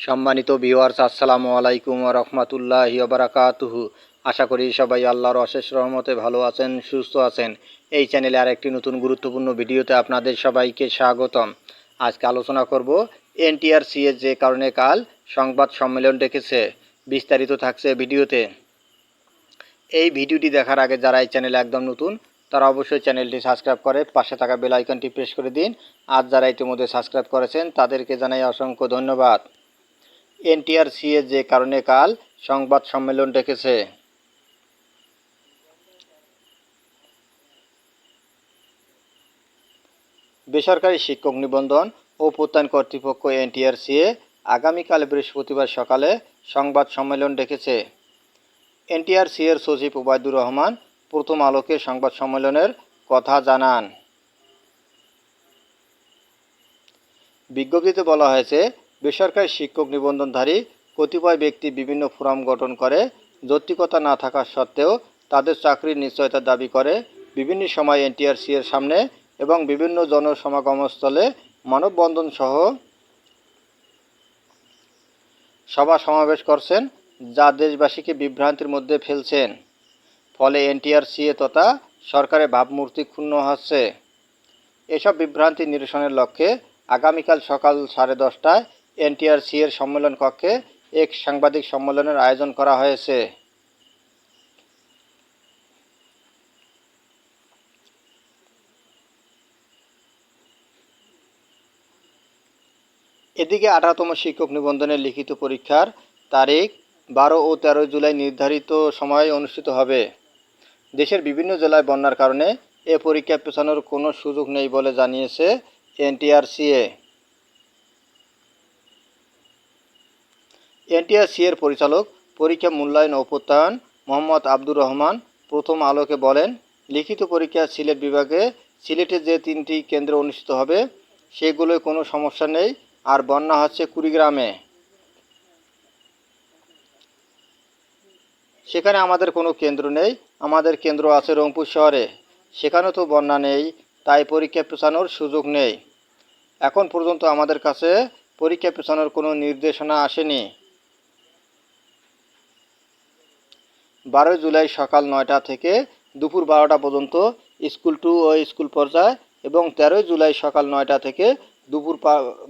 সম্মানিত ভিউয়ার্স, আসসালামু আলাইকুম ওয়া রাহমাতুল্লাহি ওয়া বারাকাতুহু। আশা করি সবাই আল্লাহর অশেষ রহমতে ভালো আছেন, সুস্থ আছেন। এই চ্যানেলে আরেকটি নতুন গুরুত্বপূর্ণ ভিডিওতে আপনাদের সবাইকে স্বাগতম। আজকে আলোচনা করব এনটিআরসি যে কারণে কাল সংবাদ সম্মেলন ডেকেছে। বিস্তারিত থাকছে ভিডিওতে। এই ভিডিওটি দেখার আগে যারা এই চ্যানেলে একদম নতুন তারা অবশ্যই চ্যানেলটি সাবস্ক্রাইব করে পাশে থাকা বেল আইকনটি প্রেস করে দিন। আর যারা ইতিমধ্যে সাবস্ক্রাইব করেছেন তাদেরকে জানাই অসংখ্য ধন্যবাদ। এনটিআরসি যে কারণে কাল সংবাদ সম্মেলন ডেকেছে। বেসরকারি শিক্ষক নিবন্ধন ও প্রত্যয়ন কর্তৃপক্ষ এনটিআরসি আগামীকাল বৃহস্পতিবার সকালে সংবাদ সম্মেলন ডেকেছে। এনটিআরসি এর সচিব ওবায়দুর রহমান প্রথম আলোকে সংবাদ সম্মেলনের কথা জানান। বিজ্ঞপ্তিতে বলা হয়েছে, বেসরকারি শিক্ষক নিবন্ধনধারী কতিপয় ব্যক্তি বিভিন্ন ফোরাম গঠন করে যৌক্তিকতা না থাকা সত্ত্বেও তাদের চাকরির নিশ্চয়তা দাবি করে বিভিন্ন সময় এনটিআরসি এর সামনে এবং বিভিন্ন জনসমাগমস্থলে মানববন্ধন সহ সভা সমাবেশ করছেন, যা দেশবাসীকে বিভ্রান্তির মধ্যে ফেলছেন। ফলে এনটিআরসি তথা সরকারের ভাবমূর্তি ক্ষুণ্ণ হচ্ছে। এসব বিভ্রান্তি নিরসনের লক্ষ্যে আগামীকাল সকাল 10:30টায় এনটিআরসি এর সম্মেলন কক্ষে এক সাংবাদিক সম্মেলনের আয়োজন করা হয়েছে। এদিকে 18তম শিক্ষক নিবন্ধনের লিখিত পরীক্ষার তারিখ 12 ও 13 জুলাই নির্ধারিত সময়ে অনুষ্ঠিত হবে। দেশের বিভিন্ন জেলায় বন্যার কারণে এ পরীক্ষা পেছানোর কোনো সুযোগ নেই বলে জানিয়েছে এনটিআরসি। এনটিআরসি এর পরিচালক পরীক্ষা মূল্যায়ন ও প্রত্যয়ন মোহাম্মদ আব্দুর রহমান প্রথম আলোকে বলেন, লিখিত পরীক্ষা সিলেট বিভাগে সিলেটে যে 3টি কেন্দ্রে অনুষ্ঠিত হবে সেগুলোয় কোনো সমস্যা নেই। আর বন্যা হচ্ছে কুড়িগ্রামে, সেখানে আমাদের কোনো কেন্দ্র নেই। আমাদের কেন্দ্র আছে রংপুর শহরে, সেখানেও তো বন্যা নেই, তাই পরীক্ষা পেছানোর সুযোগ নেই। এখন পর্যন্ত আমাদের কাছে পরীক্ষা পেছানোর কোনো নির্দেশনা আসেনি। 12 জুলাই সকাল 9টা থেকে দুপুর 12টা পর্যন্ত স্কুল টু ও স্কুল পর্যায়ে এবং 13 জুলাই সকাল 9টা থেকে দুপুর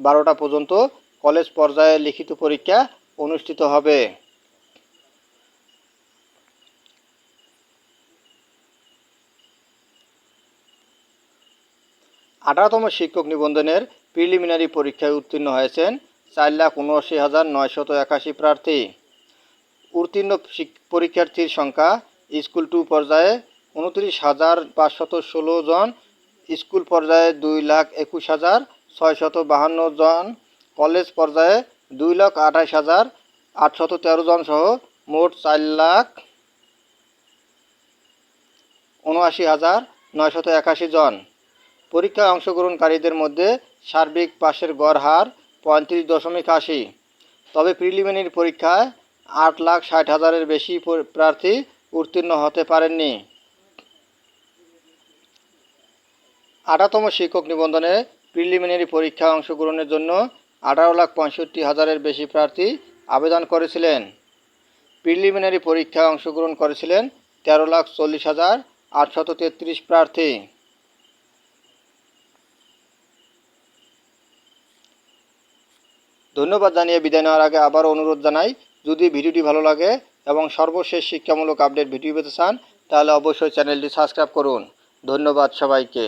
12টা পর্যন্ত কলেজ পর্যায়ে লিখিত পরীক্ষা অনুষ্ঠিত হবে। আঠারোতম শিক্ষক নিবন্ধনের প্রিলিমিনারি পরীক্ষায় উত্তীর্ণ হয়েছেন 4,79,981 প্রার্থী। উত্তীর্ণ পরীক্ষার্থীর সংখ্যা স্কুল টু পর্যায়ে 29,516 জন, স্কুল পর্যায়ে 2,21,652 জন, কলেজ পর্যায়ে 2,28,813 জন সহ মোট 4,79,981 জন। পরীক্ষায় অংশগ্রহণকারীদের মধ্যে সার্বিক পাশের গড় হার 35.80। তবে প্রিলিমিনারি পরীক্ষায় 8,60,000-এর বেশি প্রার্থী উত্তীর্ণ হতে পারেননি। 18তম শিক্ষক নিবন্ধনে প্রিলিমিনারি পরীক্ষায় অংশগ্রহণের জন্য 18,65,000-এর বেশি প্রার্থী আবেদন করেছিলেন। প্রিলিমিনারি পরীক্ষায় অংশগ্রহণ করেছিলেন 13,40,833 প্রার্থী। ধন্যবাদ জানিয়ে বিদায় নেওয়ার আগে আবারও অনুরোধ জানাই, যদি ভিডিওটি ভালো লাগে এবং সর্বশেষ শিক্ষামূলক আপডেট ভিডিও পেতে চান তাহলে অবশ্যই চ্যানেলটি সাবস্ক্রাইব করুন। ধন্যবাদ সবাইকে।